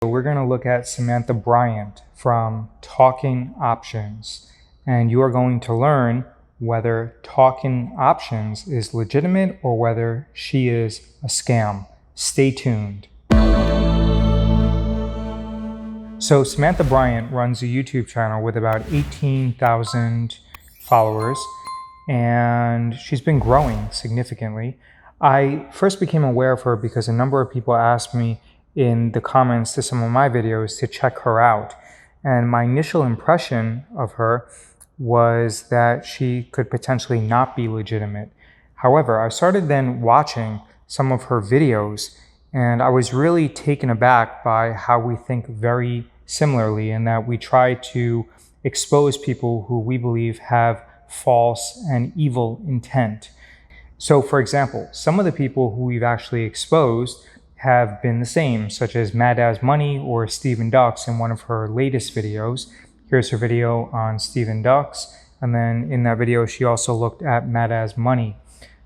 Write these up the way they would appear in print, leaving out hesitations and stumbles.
So we're going to look at Samantha Bryant from Talkin Options, and you are going to learn whether Talkin Options is legitimate or whether she is a scam. Stay tuned. So Samantha Bryant runs a YouTube channel with about 18,000 followers, and she's been growing significantly. I first became aware of her because a number of people asked me in the comments to some of my videos to check her out. And my initial impression of her was that she could potentially not be legitimate. However, I started then watching some of her videos, and I was really taken aback by how we think very similarly, and that we try to expose people who we believe have false and evil intent. So for example, some of the people who we've actually exposed have been the same, such as Mad as Money or Stephen Ducks in one of her latest videos. Here's her video on Stephen Ducks, and then in that video she also looked at Mad as Money.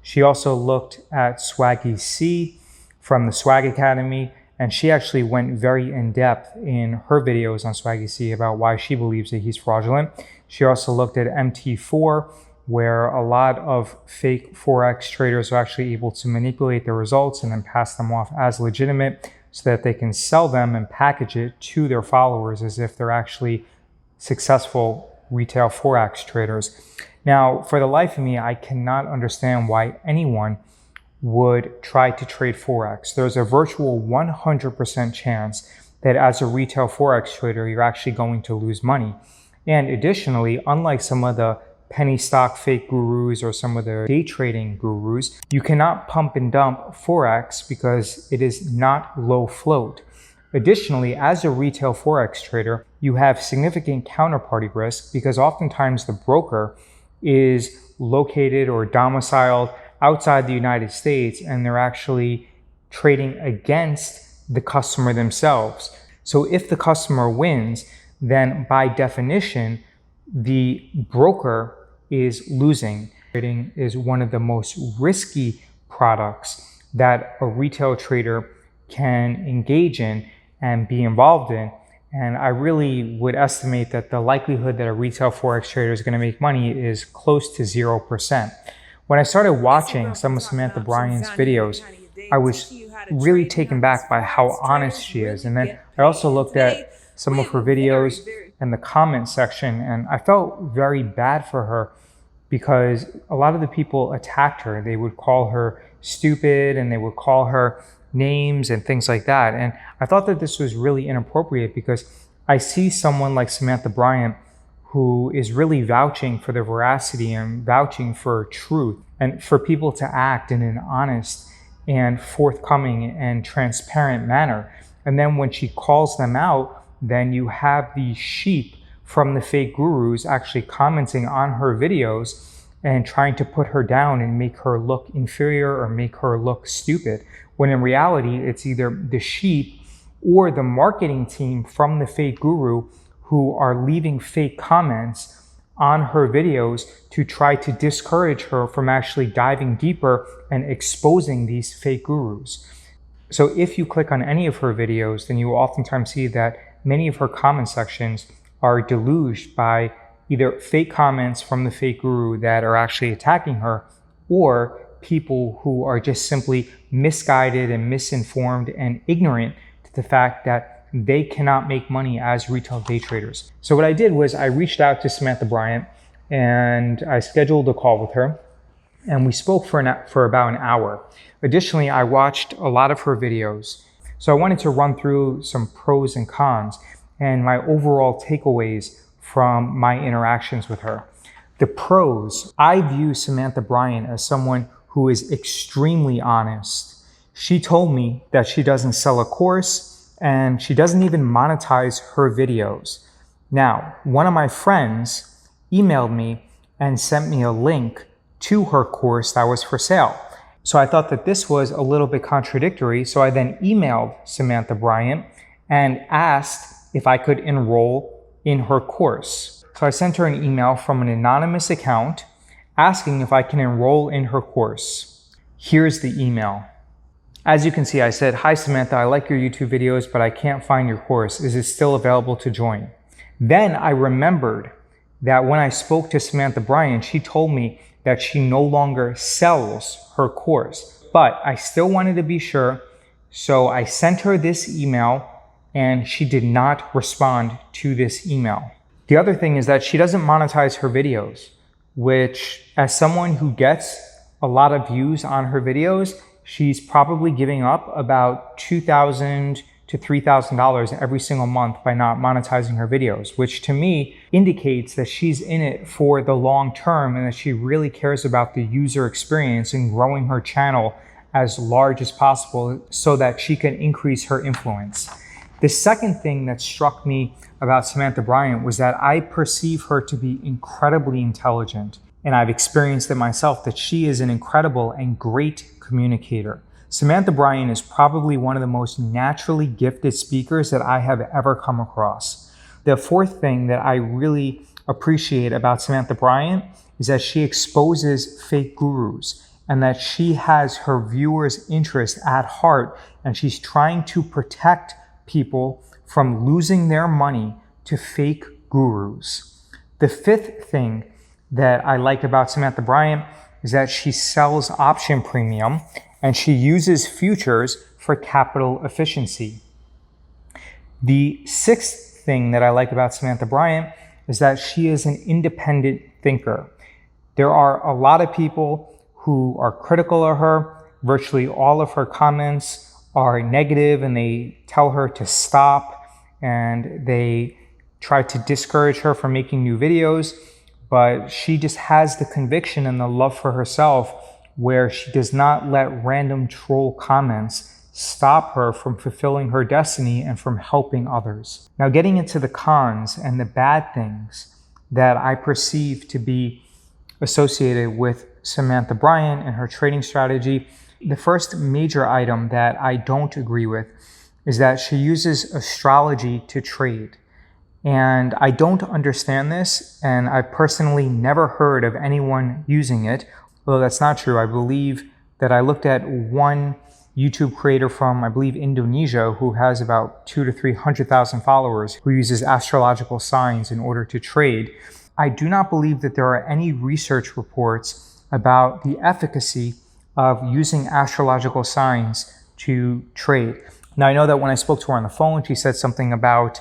She also looked at Swaggy C from the Swag Academy, and she actually went very in-depth in her videos on Swaggy C about why she believes that he's fraudulent. She also looked at MT4, where a lot of fake Forex traders are actually able to manipulate their results and then pass them off as legitimate so that they can sell them and package it to their followers as if they're actually successful retail Forex traders. Now, for the life of me, I cannot understand why anyone would try to trade Forex. There's a virtual 100% chance that as a retail Forex trader, you're actually going to lose money. And additionally, unlike some of the penny stock fake gurus or some of the day trading gurus, you cannot pump and dump Forex because it is not low float. Additionally, as a retail Forex trader, you have significant counterparty risk because oftentimes the broker is located or domiciled outside the United States, and they're actually trading against the customer themselves. So if the customer wins, then by definition, the broker is losing. Trading is one of the most risky products that a retail trader can engage in and be involved in. And I really would estimate that the likelihood that a retail Forex trader is going to make money is close to 0%. When I started watching some of Samantha Bryant's videos, I was really taken back by how honest she is. And then I also looked at some of her videos in the comment section, and I felt very bad for her because a lot of the people attacked her. They would call her stupid and they would call her names and things like that. And I thought that this was really inappropriate because I see someone like Samantha Bryant who is really vouching for the veracity and vouching for truth and for people to act in an honest and forthcoming and transparent manner. And then when she calls them out, then you have these sheep from the fake gurus actually commenting on her videos and trying to put her down and make her look inferior or make her look stupid, when in reality, it's either the sheep or the marketing team from the fake guru who are leaving fake comments on her videos to try to discourage her from actually diving deeper and exposing these fake gurus. So if you click on any of her videos, then you will oftentimes see that many of her comment sections are deluged by either fake comments from the fake guru that are actually attacking her, or people who are just simply misguided and misinformed and ignorant to the fact that they cannot make money as retail day traders. So what I did was I reached out to Samantha Bryant and I scheduled a call with her, and we spoke for about an hour. Additionally, I watched a lot of her videos. So I wanted to run through some pros and cons and my overall takeaways from my interactions with her. The pros: I view Samantha Bryant as someone who is extremely honest. She told me that she doesn't sell a course and she doesn't even monetize her videos. Now, one of my friends emailed me and sent me a link to her course that was for sale. So I thought that this was a little bit contradictory. So I then emailed Samantha Bryant and asked if I could enroll in her course. So I sent her an email from an anonymous account asking if I can enroll in her course. Here's the email. As you can see, I said, "Hi Samantha, I like your YouTube videos, but I can't find your course. Is it still available to join?" Then I remembered that when I spoke to Samantha Bryant, she told me that she no longer sells her course, but I still wanted to be sure. So I sent her this email and she did not respond to this email. The other thing is that she doesn't monetize her videos, which, as someone who gets a lot of views on her videos, she's probably giving up about $2,000 to $3,000 every single month by not monetizing her videos, which to me indicates that she's in it for the long term and that she really cares about the user experience and growing her channel as large as possible so that she can increase her influence. The second thing that struck me about Samantha Bryant was that I perceive her to be incredibly intelligent, and I've experienced it myself, that she is an incredible and great communicator. Samantha Bryant is probably one of the most naturally gifted speakers that I have ever come across. The fourth thing that I really appreciate about Samantha Bryant is that she exposes fake gurus and that she has her viewers' interest at heart, and she's trying to protect people from losing their money to fake gurus. The fifth thing that I like about Samantha Bryant is that she sells option premium and she uses futures for capital efficiency. The sixth thing that I like about Samantha Bryant is that she is an independent thinker. There are a lot of people who are critical of her. Virtually all of her comments are negative and they tell her to stop and they try to discourage her from making new videos. But she just has the conviction and the love for herself where she does not let random troll comments stop her from fulfilling her destiny and from helping others. Now, getting into the cons and the bad things that I perceive to be associated with Samantha Bryant and her trading strategy, the first major item that I don't agree with is that she uses astrology to trade. And I don't understand this, and I've personally never heard of anyone using it, although that's not true. I believe that I looked at one YouTube creator from, I believe, Indonesia, who has about 200,000 to 300,000 followers, who uses astrological signs in order to trade. I do not believe that there are any research reports about the efficacy of using astrological signs to trade. Now, I know that when I spoke to her on the phone, she said something about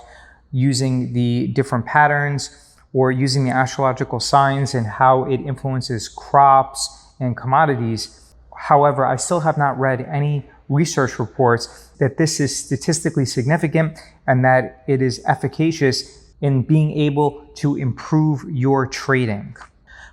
using the different patterns or using the astrological signs and how it influences crops and commodities. However, I still have not read any research reports that this is statistically significant and that it is efficacious in being able to improve your trading.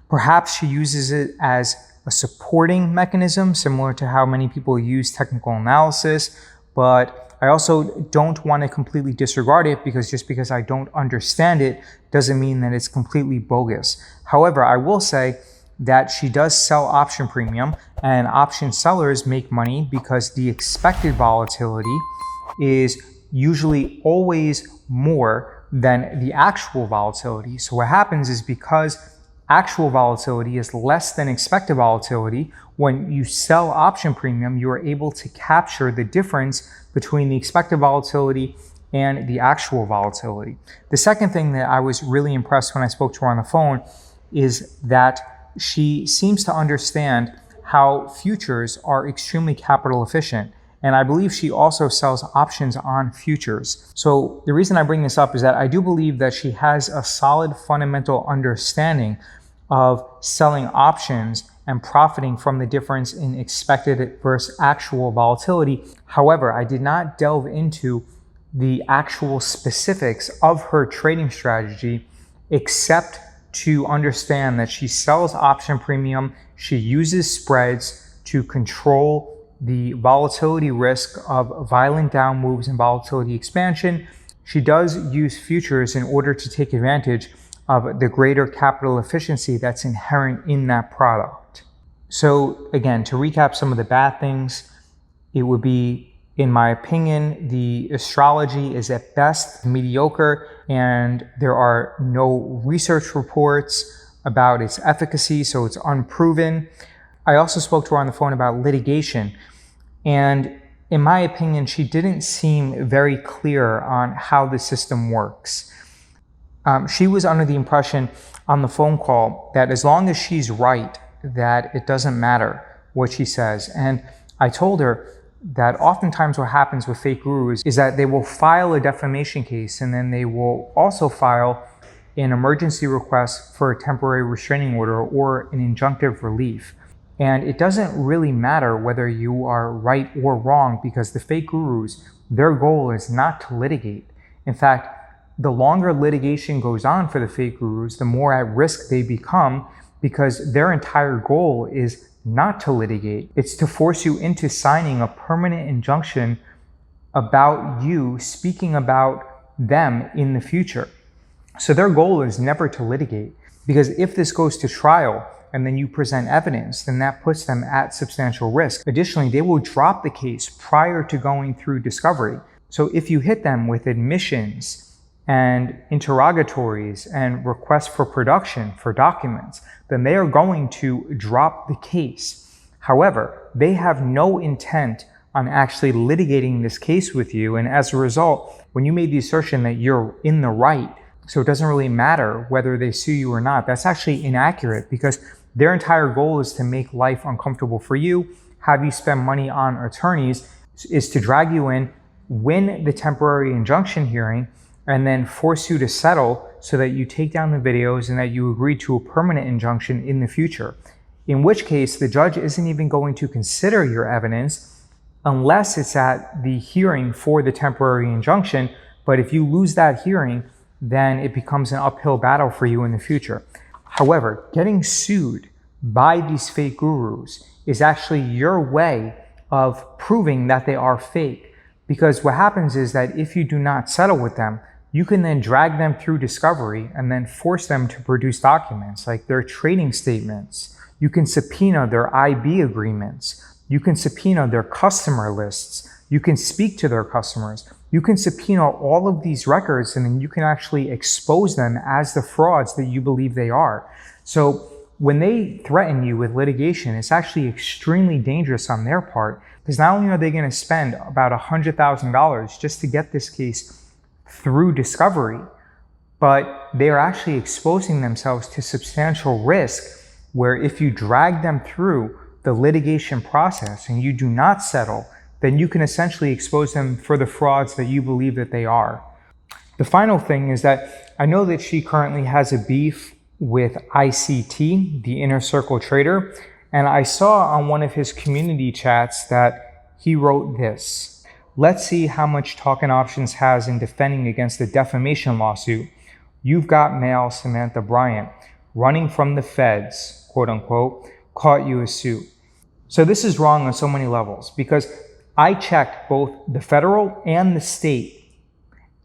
Perhaps she uses it as a supporting mechanism, similar to how many people use technical analysis, but I also don't want to completely disregard it because just because I don't understand it doesn't mean that it's completely bogus. However, I will say that she does sell option premium, and option sellers make money because the expected volatility is usually always more than the actual volatility. So what happens is, because actual volatility is less than expected volatility, when you sell option premium, you are able to capture the difference between the expected volatility and the actual volatility. The second thing that I was really impressed when I spoke to her on the phone is that she seems to understand how futures are extremely capital efficient. And I believe she also sells options on futures. So the reason I bring this up is that I do believe that she has a solid fundamental understanding of selling options and profiting from the difference in expected versus actual volatility. However, I did not delve into the actual specifics of her trading strategy, except to understand that she sells option premium, she uses spreads to control the volatility risk of violent down moves and volatility expansion. She does use futures in order to take advantage of the greater capital efficiency that's inherent in that product. So again, to recap some of the bad things, it would be, in my opinion, the astrology is at best mediocre, and there are no research reports about its efficacy, so it's unproven. I also spoke to her on the phone about litigation, and in my opinion, she didn't seem very clear on how the system works. She was under the impression on the phone call that as long as she's right, that it doesn't matter what she says. And I told her that oftentimes what happens with fake gurus is that they will file a defamation case, and then they will also file an emergency request for a temporary restraining order or an injunctive relief. And it doesn't really matter whether you are right or wrong, because the fake gurus, their goal is not to litigate. In fact, the longer litigation goes on for the fake gurus, the more at risk they become, because their entire goal is not to litigate. It's to force you into signing a permanent injunction about you speaking about them in the future. So their goal is never to litigate, because if this goes to trial and then you present evidence, then that puts them at substantial risk. Additionally, they will drop the case prior to going through discovery. So if you hit them with admissions and interrogatories and requests for production for documents, then they are going to drop the case. However, they have no intent on actually litigating this case with you. And as a result, when you made the assertion that you're in the right, so it doesn't really matter whether they sue you or not, that's actually inaccurate, because their entire goal is to make life uncomfortable for you, have you spend money on attorneys, is to drag you in, win the temporary injunction hearing, and then force you to settle so that you take down the videos and that you agree to a permanent injunction in the future. In which case, the judge isn't even going to consider your evidence unless it's at the hearing for the temporary injunction. But if you lose that hearing, then it becomes an uphill battle for you in the future. However, getting sued by these fake gurus is actually your way of proving that they are fake. Because what happens is that if you do not settle with them, you can then drag them through discovery and then force them to produce documents like their trading statements. You can subpoena their IB agreements. You can subpoena their customer lists. You can speak to their customers. You can subpoena all of these records, and then you can actually expose them as the frauds that you believe they are. So when they threaten you with litigation, it's actually extremely dangerous on their part, because not only are they going to spend about $100,000 just to get this case through discovery, but they are actually exposing themselves to substantial risk, where if you drag them through the litigation process and you do not settle, then you can essentially expose them for the frauds that you believe that they are. The final thing is that I know that she currently has a beef with ICT, the Inner Circle Trader, and I saw on one of his community chats that he wrote this: "Let's see how much Talkin Options has in defending against the defamation lawsuit. You've got mail, Samantha Bryant, running from the feds, quote unquote, caught you a suit." So this is wrong on so many levels, because I checked both the federal and the state,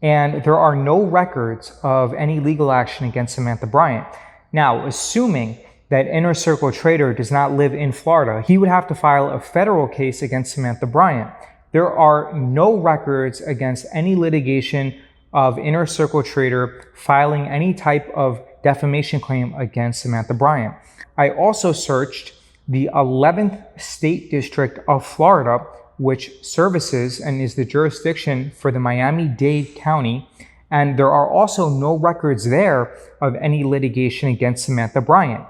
and there are no records of any legal action against Samantha Bryant. Now, assuming that Inner Circle Trader does not live in Florida, he would have to file a federal case against Samantha Bryant. There are no records against any litigation of Inner Circle Trader filing any type of defamation claim against Samantha Bryant. I also searched the 11th State District of Florida, which services and is the jurisdiction for the Miami-Dade County, and there are also no records there of any litigation against Samantha Bryant.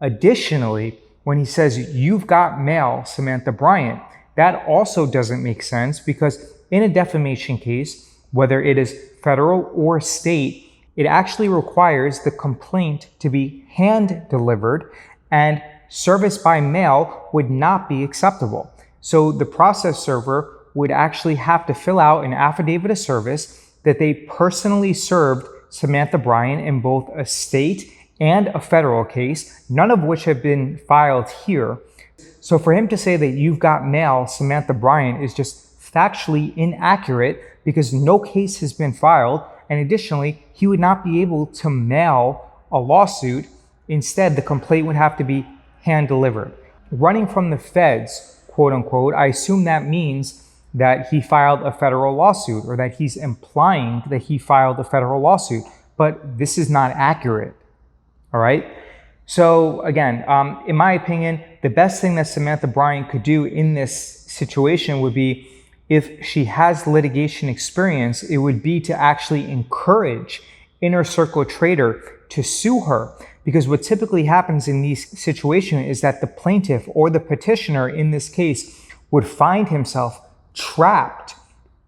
Additionally, when he says, "You've got mail, Samantha Bryant," that also doesn't make sense, because in a defamation case, whether it is federal or state, it actually requires the complaint to be hand-delivered, and service by mail would not be acceptable. So the process server would actually have to fill out an affidavit of service that they personally served Samantha Bryant in both a state and a federal case, none of which have been filed here. So for him to say that "you've got mail, Samantha Bryant" is just factually inaccurate, because no case has been filed, and additionally, he would not be able to mail a lawsuit. Instead, the complaint would have to be hand-delivered. Running from the feds, quote unquote, I assume that means that he filed a federal lawsuit, or that he's implying that he filed a federal lawsuit, but this is not accurate. All right. So again, in my opinion, the best thing that Samantha Bryant could do in this situation would be If she has litigation experience, it would be to actually encourage Inner Circle Trader to sue her. Because what typically happens in these situations is that the plaintiff or the petitioner in this case would find himself trapped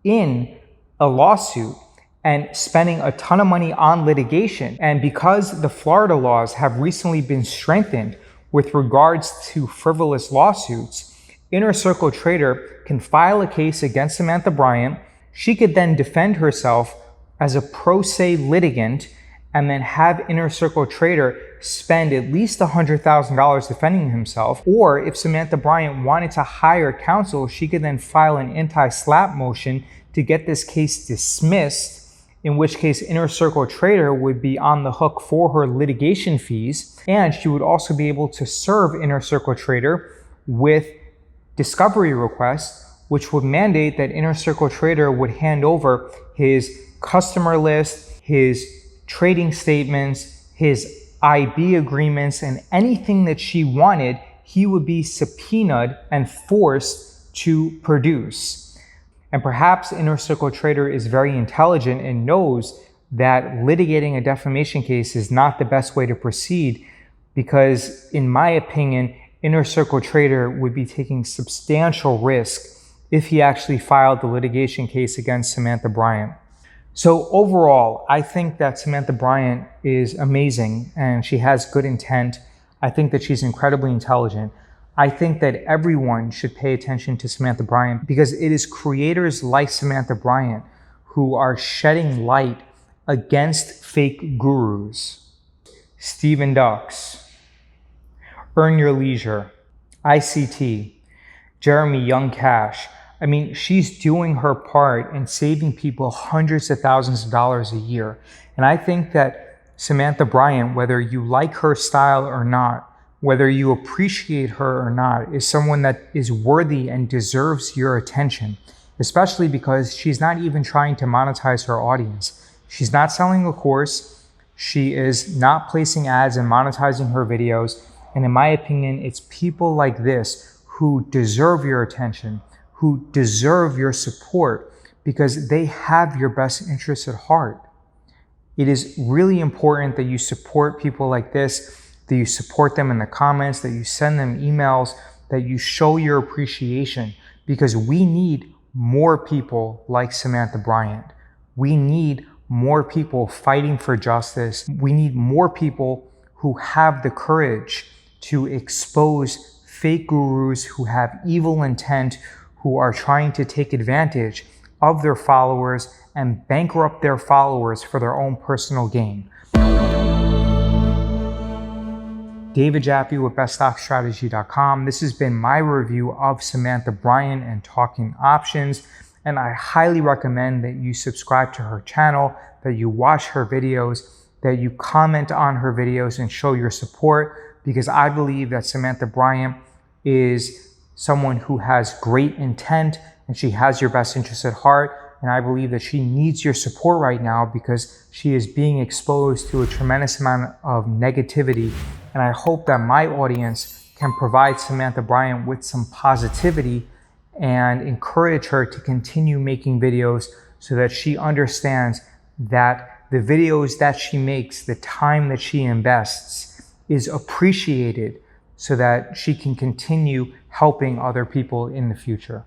in a lawsuit and spending a ton of money on litigation. And because the Florida laws have recently been strengthened with regards to frivolous lawsuits, Inner Circle Trader can file a case against Samantha Bryant. She could then defend herself as a pro se litigant and then have Inner Circle Trader spend at least $100,000 defending himself. Or if Samantha Bryant wanted to hire counsel, she could then file an anti-SLAPP motion to get this case dismissed, in which case Inner Circle Trader would be on the hook for her litigation fees. And she would also be able to serve Inner Circle Trader with discovery requests, which would mandate that Inner Circle Trader would hand over his customer list, his trading statements, his IB agreements, and anything that she wanted, he would be subpoenaed and forced to produce. And perhaps Inner Circle Trader is very intelligent and knows that litigating a defamation case is not the best way to proceed, because in my opinion, Inner Circle Trader would be taking substantial risk if he actually filed the litigation case against Samantha Bryant. So overall, I think that Samantha Bryant is amazing and she has good intent. I think that she's incredibly intelligent. I think that everyone should pay attention to Samantha Bryant because it is creators like Samantha Bryant who are shedding light against fake gurus. Stephen Ducks, Earn Your Leisure, ICT, Jeremy Young Cash. I mean, she's doing her part in saving people hundreds of thousands of dollars a year. And I think that Samantha Bryant, whether you like her style or not, whether you appreciate her or not, is someone that is worthy and deserves your attention, especially because she's not even trying to monetize her audience. She's not selling a course. She is not placing ads and monetizing her videos. And in my opinion, it's people like this who deserve your attention, who deserve your support, because they have your best interests at heart. It is really important that you support people like this, that you support them in the comments, that you send them emails, that you show your appreciation, because we need more people like Samantha Bryant. We need more people fighting for justice. We need more people who have the courage to expose fake gurus who have evil intent, who are trying to take advantage of their followers and bankrupt their followers for their own personal gain. David Jaffe with beststockstrategy.com. This has been my review of Samantha Bryant and Talkin Options, and I highly recommend that you subscribe to her channel, that you watch her videos, that you comment on her videos and show your support, because I believe that Samantha Bryant is someone who has great intent and she has your best interests at heart. And I believe that she needs your support right now because she is being exposed to a tremendous amount of negativity. And I hope that my audience can provide Samantha Bryant with some positivity and encourage her to continue making videos so that she understands that the videos that she makes, the time that she invests, is appreciated so that she can continue helping other people in the future.